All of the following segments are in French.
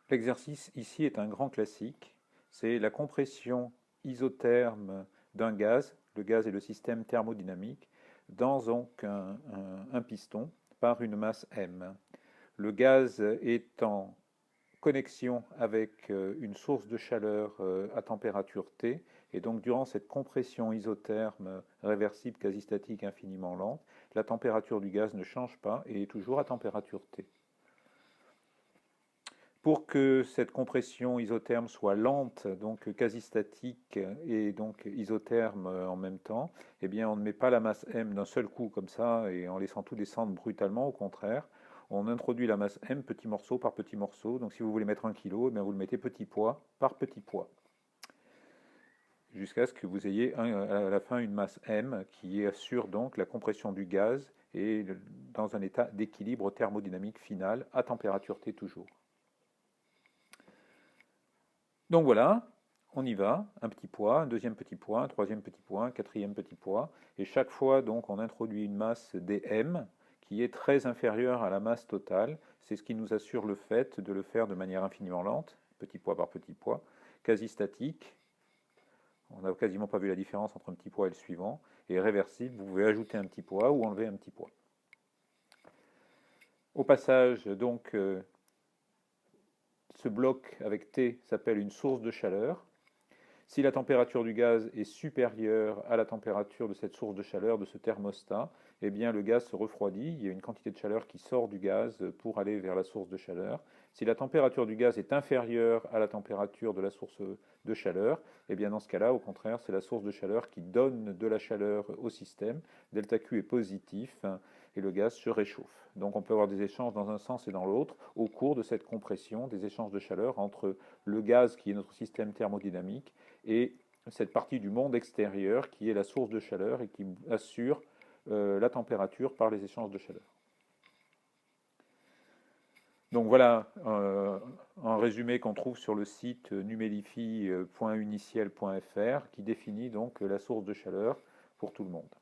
L'exercice ici est un grand classique. C'est la compression isotherme d'un gaz, le gaz est le système thermodynamique, dans donc un piston par une masse m. Le gaz est en connexion avec une source de chaleur à température T, et donc durant cette compression isotherme réversible quasi statique infiniment lente, la température du gaz ne change pas et est toujours à température T. Pour que cette compression isotherme soit lente, donc quasi statique et donc isotherme en même temps, eh bien on ne met pas la masse m d'un seul coup comme ça et en laissant tout descendre brutalement, au contraire, on introduit la masse m petit morceau par petit morceau. Donc si vous voulez mettre 1 kg, eh bien vous le mettez petit poids par petit poids, jusqu'à ce que vous ayez à la fin une masse m qui assure donc la compression du gaz et dans un état d'équilibre thermodynamique final à température T toujours. Donc voilà, on y va, un petit poids, un deuxième petit poids, un troisième petit poids, un quatrième petit poids, et chaque fois donc on introduit une masse dm qui est très inférieure à la masse totale. C'est ce qui nous assure le fait de le faire de manière infiniment lente, petit poids par petit poids, quasi statique. On n'a quasiment pas vu la différence entre un petit poids et le suivant. Et réversible, vous pouvez ajouter un petit poids ou enlever un petit poids. Au passage, donc, ce bloc avec T s'appelle une source de chaleur. Si la température du gaz est supérieure à la température de cette source de chaleur, de ce thermostat, eh bien le gaz se refroidit, il y a une quantité de chaleur qui sort du gaz pour aller vers la source de chaleur. Si la température du gaz est inférieure à la température de la source de chaleur, eh bien dans ce cas-là, au contraire, c'est la source de chaleur qui donne de la chaleur au système. Delta Q est positif et le gaz se réchauffe. Donc on peut avoir des échanges dans un sens et dans l'autre au cours de cette compression, des échanges de chaleur entre le gaz qui est notre système thermodynamique et cette partie du monde extérieur qui est la source de chaleur et qui assure la température par les échanges de chaleur. Donc voilà un résumé qu'on trouve sur le site numelify.uniciel.fr qui définit donc la source de chaleur pour tout le monde.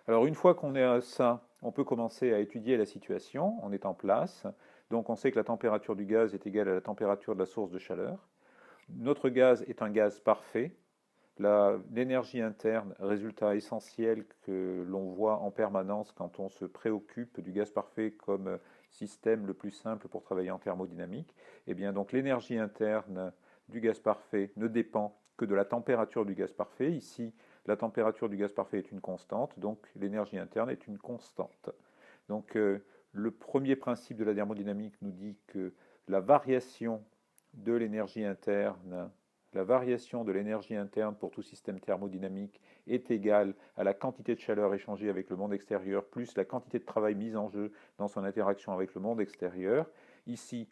Alors une fois qu'on est à ça, on peut commencer à étudier la situation, on est en place, donc on sait que la température du gaz est égale à la température de la source de chaleur. Notre gaz est un gaz parfait. L'énergie interne, résultat essentiel que l'on voit en permanence quand on se préoccupe du gaz parfait comme système le plus simple pour travailler en thermodynamique, eh bien donc l'énergie interne du gaz parfait ne dépend que de la température du gaz parfait. Ici, la température du gaz parfait est une constante, donc l'énergie interne est une constante. Donc le premier principe de la thermodynamique nous dit que la variation de l'énergie interne, la variation de l'énergie interne pour tout système thermodynamique est égale à la quantité de chaleur échangée avec le monde extérieur plus la quantité de travail mise en jeu dans son interaction avec le monde extérieur. Ici,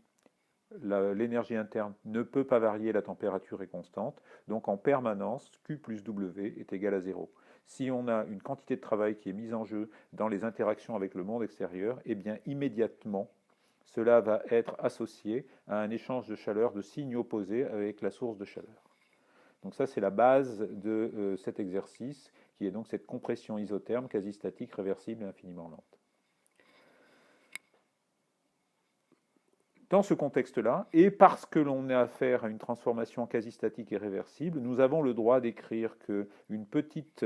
l'énergie interne ne peut pas varier, la température est constante, donc en permanence, Q plus W est égal à 0. Si on a une quantité de travail qui est mise en jeu dans les interactions avec le monde extérieur, eh bien immédiatement, cela va être associé à un échange de chaleur de signes opposés avec la source de chaleur. Donc ça, c'est la base de cet exercice, qui est donc cette compression isotherme quasi statique, réversible et infiniment lente. Dans ce contexte-là, et parce que l'on a affaire à une transformation quasi statique et réversible, nous avons le droit d'écrire qu'une petite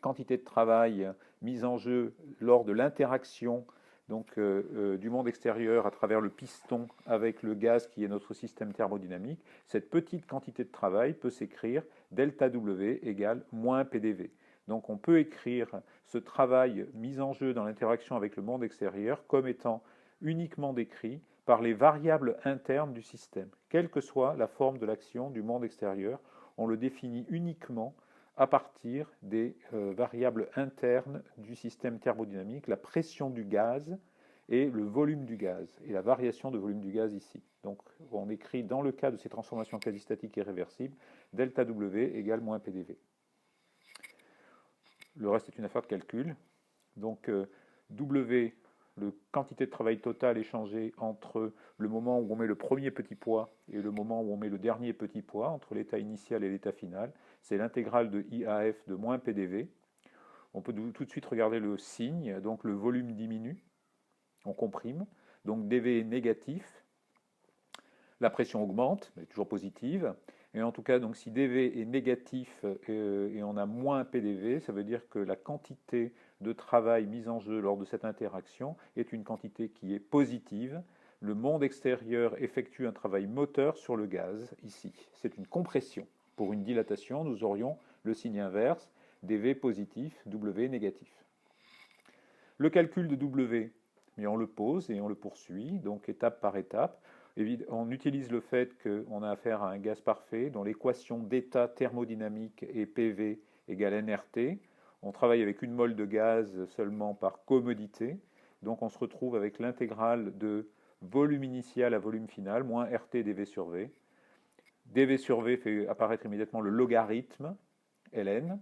quantité de travail mise en jeu lors de l'interaction du monde extérieur à travers le piston avec le gaz qui est notre système thermodynamique, cette petite quantité de travail peut s'écrire delta W égale moins PDV. Donc on peut écrire ce travail mis en jeu dans l'interaction avec le monde extérieur comme étant uniquement décrit par les variables internes du système. Quelle que soit la forme de l'action du monde extérieur, on le définit uniquement à partir des variables internes du système thermodynamique, la pression du gaz et le volume du gaz, et la variation de volume du gaz ici. Donc on écrit dans le cas de ces transformations quasi-statiques et réversibles, delta W égale moins PDV. Le reste est une affaire de calcul. Donc W, la quantité de travail total échangée entre le moment où on met le premier petit poids et le moment où on met le dernier petit poids, entre l'état initial et l'état final, c'est l'intégrale de IAF de moins PDV. On peut tout de suite regarder le signe, donc le volume diminue, on comprime. donc dV est négatif, la pression augmente, elle est toujours positive. Et en tout cas, donc, si dV est négatif et on a moins PdV, ça veut dire que la quantité de travail mise en jeu lors de cette interaction est une quantité qui est positive. Le monde extérieur effectue un travail moteur sur le gaz, ici. C'est une compression. Pour une dilatation, nous aurions le signe inverse, dV positif, W négatif. Le calcul de W, mais on le pose et on le poursuit, donc étape par étape. On utilise le fait qu'on a affaire à un gaz parfait dont l'équation d'état thermodynamique est PV égale nRT. On travaille avec une mole de gaz seulement par commodité. Donc on se retrouve avec l'intégrale de volume initial à volume final, moins RT dV sur V. dV sur V fait apparaître immédiatement le logarithme ln,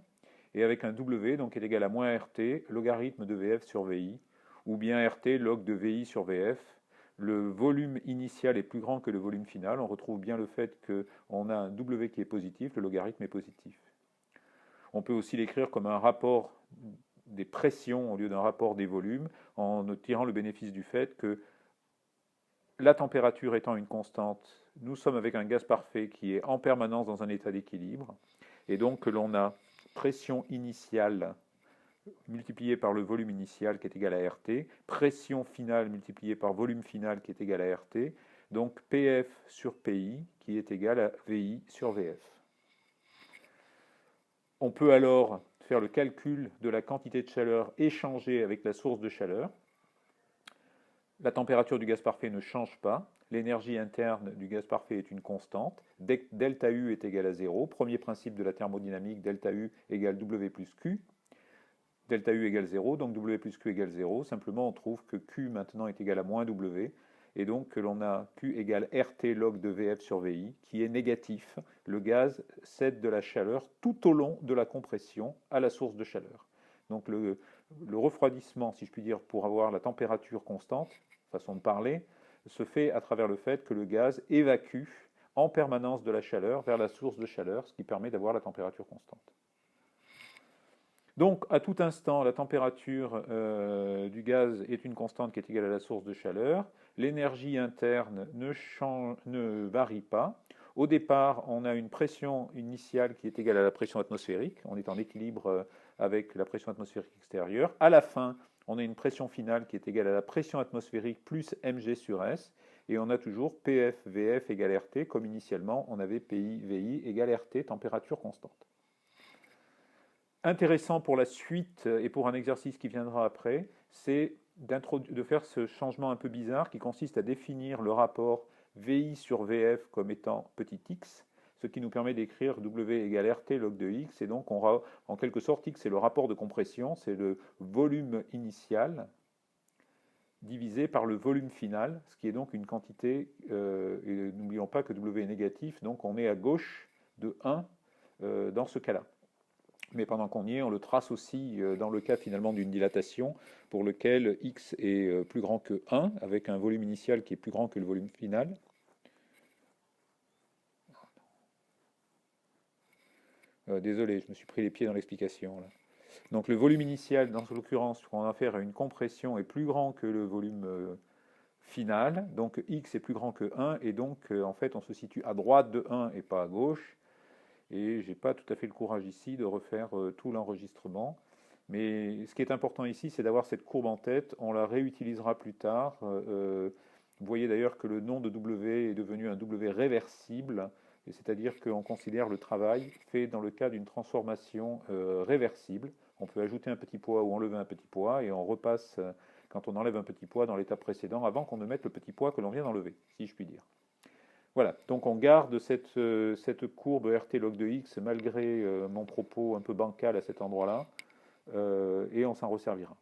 et avec un W donc, qui est égal à moins RT, logarithme de VF sur VI, ou bien RT log de VI sur VF. Le volume initial est plus grand que le volume final. On retrouve bien le fait qu'on a un W qui est positif, le logarithme est positif. On peut aussi l'écrire comme un rapport des pressions au lieu d'un rapport des volumes, en tirant le bénéfice du fait que la température étant une constante, nous sommes avec un gaz parfait qui est en permanence dans un état d'équilibre, et donc que l'on a pression initiale multiplié par le volume initial qui est égal à RT, pression finale multipliée par volume final qui est égal à RT, donc PF sur PI qui est égal à VI sur VF. On peut alors faire le calcul de la quantité de chaleur échangée avec la source de chaleur. La température du gaz parfait ne change pas. L'énergie interne du gaz parfait est une constante. Delta U est égal à 0. Premier principe de la thermodynamique, delta U égale W plus Q. Delta U égale 0, donc W plus Q égale 0. Simplement, on trouve que Q maintenant est égal à moins W, et donc que l'on a Q égale RT log de VF sur VI, qui est négatif. Le gaz cède de la chaleur tout au long de la compression à la source de chaleur. Donc le refroidissement, si je puis dire, pour avoir la température constante, façon de parler, se fait à travers le fait que le gaz évacue en permanence de la chaleur vers la source de chaleur, ce qui permet d'avoir la température constante. Donc, à tout instant, la température du gaz est une constante qui est égale à la source de chaleur. L'énergie interne ne varie pas. Au départ, on a une pression initiale qui est égale à la pression atmosphérique. On est en équilibre avec la pression atmosphérique extérieure. À la fin, on a une pression finale qui est égale à la pression atmosphérique plus mg sur s. Et on a toujours PF, VF égale RT, comme initialement, on avait PI, VI égale RT, température constante. Intéressant pour la suite et pour un exercice qui viendra après, c'est de faire ce changement un peu bizarre qui consiste à définir le rapport VI sur VF comme étant petit x, ce qui nous permet d'écrire W égale RT log de x, et donc en quelque sorte x c'est le rapport de compression, c'est le volume initial divisé par le volume final, ce qui est donc une quantité, et n'oublions pas que W est négatif, donc on est à gauche de 1 dans ce cas-là. Mais pendant qu'on y est, on le trace aussi dans le cas finalement d'une dilatation pour lequel x est plus grand que 1, avec un volume initial qui est plus grand que le volume final. Désolé, je me suis pris les pieds dans l'explication. Donc le volume initial, dans l'occurrence, quand on a affaire à une compression, est plus grand que le volume final. Donc x est plus grand que 1, et donc en fait on se situe à droite de 1 et pas à gauche. Et je n'ai pas tout à fait le courage ici de refaire tout l'enregistrement. Mais ce qui est important ici, c'est d'avoir cette courbe en tête. On la réutilisera plus tard. Vous voyez d'ailleurs que le nom de W est devenu un W réversible, c'est-à-dire qu'on considère le travail fait dans le cas d'une transformation réversible. On peut ajouter un petit poids ou enlever un petit poids, et on repasse, quand on enlève un petit poids, dans l'étape précédent, avant qu'on ne mette le petit poids que l'on vient d'enlever, si je puis dire. Voilà, donc on garde cette courbe RT log de x malgré mon propos un peu bancal à cet endroit-là, et on s'en resservira.